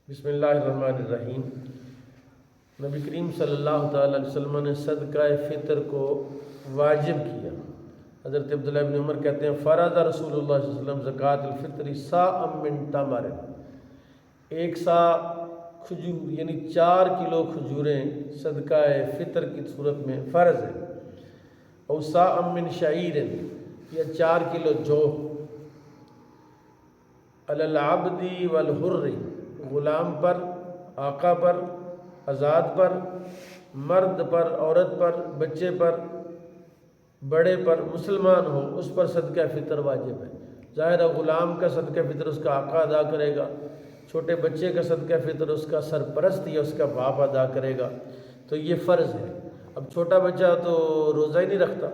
بسم اللہ الرحمن الرحیم۔ نبی کریم صلی اللہ تعالیٰ علیہ وسلم نے صدقہ فطر کو واجب کیا۔ حضرت عبداللہ بن عمر کہتے ہیں فرض رسول اللہ صلی اللہ علیہ وسلم زکوٰۃ الفطر صاع من تمر، ایک سا کھجور یعنی 4 کلو کھجوریں صدقہ فطر کی صورت میں فرض ہے، اور صاع من شعیر یا 4 کلو جو، علی العبد والحر، غلام پر، آقا پر، آزاد پر، مرد پر، عورت پر، بچے پر، بڑے پر، مسلمان ہو اس پر صدقہ فطر واجب ہے۔ ظاہر ہے غلام کا صدقہ فطر اس کا آقا ادا کرے گا، چھوٹے بچے کا صدقہ فطر اس کا سرپرست یا اس کا باپ ادا کرے گا، تو یہ فرض ہے۔ اب چھوٹا بچہ تو روزہ ہی نہیں رکھتا۔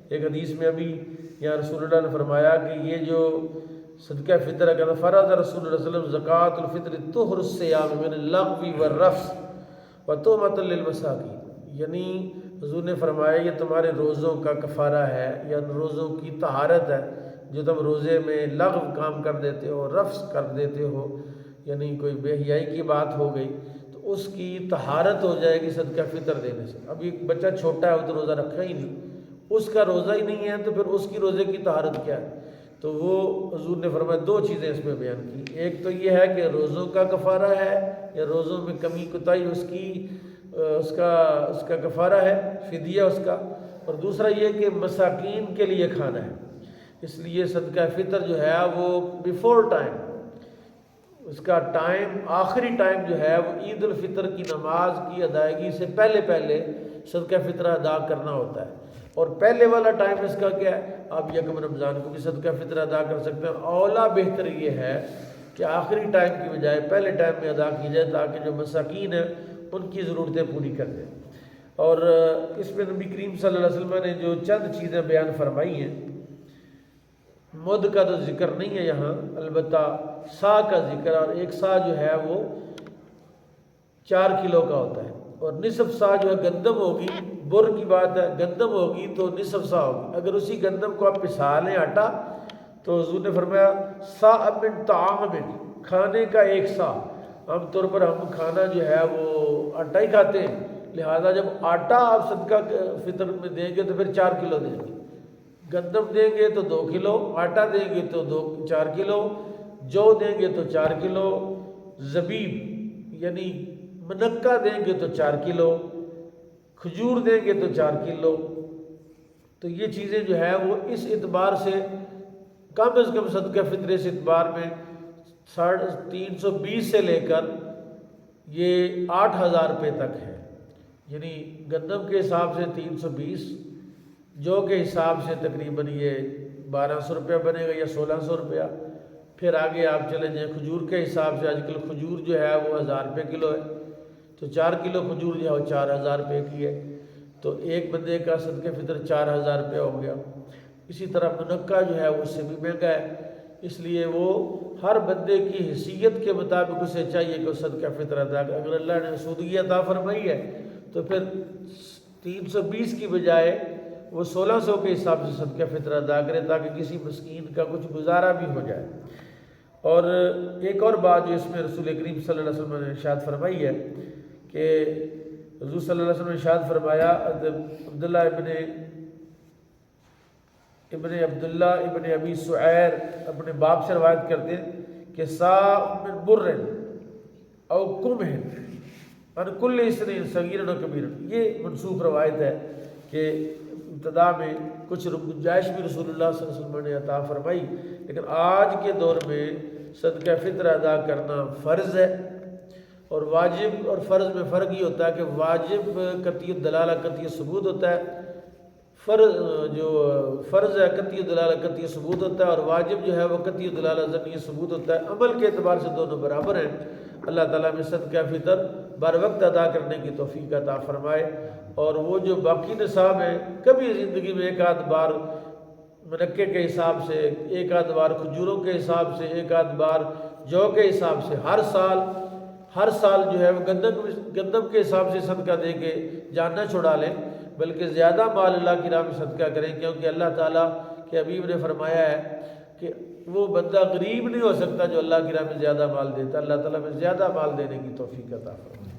ایک حدیث میں ابھی یہاں رسول اللہ نے فرمایا کہ یہ جو صدقہ فطر ہے، کہتا فرض رسول اللہ صلی اللہ علیہ وسلم زکوٰۃ الفطر طہر الصیام من اللغو والرفث وتہمۃ للمساکین، یعنی حضور نے فرمایا یہ تمہارے روزوں کا کفارہ ہے یا روزوں کی طہارت ہے، جو تم روزے میں لغو کام کر دیتے ہو، رفث کر دیتے ہو، یعنی کوئی بے حیائی کی بات ہو گئی تو اس کی طہارت ہو جائے گی صدقہ فطر دینے سے۔ اب ایک بچہ چھوٹا ہے وہ تو روزہ رکھا ہی نہیں، اس کا روزہ ہی نہیں ہے تو پھر اس کی روزے کی طہارت کیا ہے؟ تو وہ حضور نے فرمایا 2 چیزیں اس میں بیان کی، ایک تو یہ ہے کہ روزوں کا کفارہ ہے یا روزوں میں کمی کوتاہی اس کا کفارہ ہے، فدیہ اس کا، اور دوسرا یہ کہ مساکین کے لیے کھانا ہے۔ اس لیے صدقہ فطر جو ہے وہ بیفور ٹائم، اس کا ٹائم، آخری ٹائم جو ہے وہ عید الفطر کی نماز کی ادائیگی سے پہلے صدقہ فطر ادا کرنا ہوتا ہے، اور پہلے والا ٹائم اس کا کیا ہے؟ آپ یکم رمضان کو بھی صدقہ فطر ادا کر سکتے ہیں۔ اولا بہتر یہ ہے کہ آخری ٹائم کی بجائے پہلے ٹائم میں ادا کی جائے تاکہ جو مساکین ہیں ان کی ضرورتیں پوری کر دیں۔ اور اس میں نبی کریم صلی اللہ علیہ وسلم نے جو چند چیزیں بیان فرمائی ہیں، مد کا تو ذکر نہیں ہے یہاں، البتہ سا کا ذکر، اور ایک سا جو ہے وہ 4 کلو کا ہوتا ہے، اور نصف سا جو ہے گندم ہوگی، بر کی بات ہے، گندم ہوگی تو نصف سا ہوگی۔ اگر اسی گندم کو آپ پسا لیں آٹا تو حضور نے فرمایا سا من طعام، کھانے کا 1 سا۔ عام طور پر ہم کھانا جو ہے وہ آٹا ہی کھاتے ہیں، لہذا جب آٹا آپ صدقہ فطر میں دیں گے تو پھر 4 کلو دیں گے، گندم دیں گے تو 2 کلو، آٹا دیں گے تو 4 کلو، جو دیں گے تو 4 کلو، زبیب یعنی منقہ دیں گے تو 4 کلو، کھجور دیں گے تو 4 کلو۔ تو یہ چیزیں جو ہے وہ اس اعتبار سے کم از کم صدقہ فطر اس اعتبار میں 320 سے لے کر یہ 8000 روپے تک ہے، یعنی گندم کے حساب سے 320، جو کے حساب سے تقریباً یہ 1200 روپیہ بنے گا یا 1600 روپیہ، پھر آگے آپ چلے جائیں کھجور کے حساب سے، آج کل کھجور جو ہے وہ 1000 روپے کلو ہے، تو 4 کلو کھجور جو ہے وہ 4000 روپے کی ہے، تو ایک بندے کا صدقہ فطر 4000 روپے ہو گیا۔ اسی طرح منقہ جو ہے اس سے بھی مہنگا ہے، اس لیے وہ ہر بندے کی حیثیت کے مطابق اسے چاہیے کہ وہ صدقہ فطر ادا کرے۔ اگر اللہ نے سودگی عطا فرمائی ہے تو پھر 320 کی بجائے وہ 1600 کے حساب سے صدقہ فطر ادا کرے تاکہ کسی مسکین کا کچھ گزارا بھی ہو جائے۔ اور ایک اور بات جو اس میں رسول کریم صلی اللہ علیہ وسلم نے ارشاد فرمائی ہے کہ حضور صلی اللہ علیہ وسلم نے ارشاد فرمایا، عبداللہ ابن عبداللہ ابن ابی سعیر اپنے باپ سے روایت کرتے ہیں کہ صاع من بر او قمح عن کل اسن صغیر و کبیر، یہ منسوخ روایت ہے کہ ابتدا میں کچھ گنجائش بھی رسول اللہ صلی اللہ علیہ وسلم نے عطا فرمائی، لیکن آج کے دور میں صدقہ فطر ادا کرنا فرض ہے، اور واجب اور فرض میں فرق یہ ہوتا ہے کہ واجب قطعی دلالہ قطعی ثبوت ہوتا ہے، فرض ہے قطعی دلالہ قطعی ثبوت ہوتا ہے، اور واجب جو ہے وہ قطعی دلالہ ظنی ثبوت ہوتا ہے۔ عمل کے اعتبار سے دونوں برابر ہیں۔ اللہ تعالیٰ میں صدقہ فطر بر وقت ادا کرنے کی توفیق عطا فرمائے، اور وہ جو باقی نصاب ہیں کبھی زندگی میں 1 بار منقے کے حساب سے، 1 بار کھجوروں کے حساب سے، 1 بار جو کے حساب سے، ہر سال جو ہے وہ گندم کے حساب سے صدقہ دے کے جان نہ چھڑا لیں، بلکہ زیادہ مال اللہ کی راہ میں صدقہ کریں، کیونکہ اللہ تعالیٰ کے حبیب نے فرمایا ہے کہ وہ بندہ غریب نہیں ہو سکتا جو اللہ کی راہ میں زیادہ مال دیتا. اللہ تعالیٰ میں زیادہ مال دینے کی توفیق عطا فرمائے.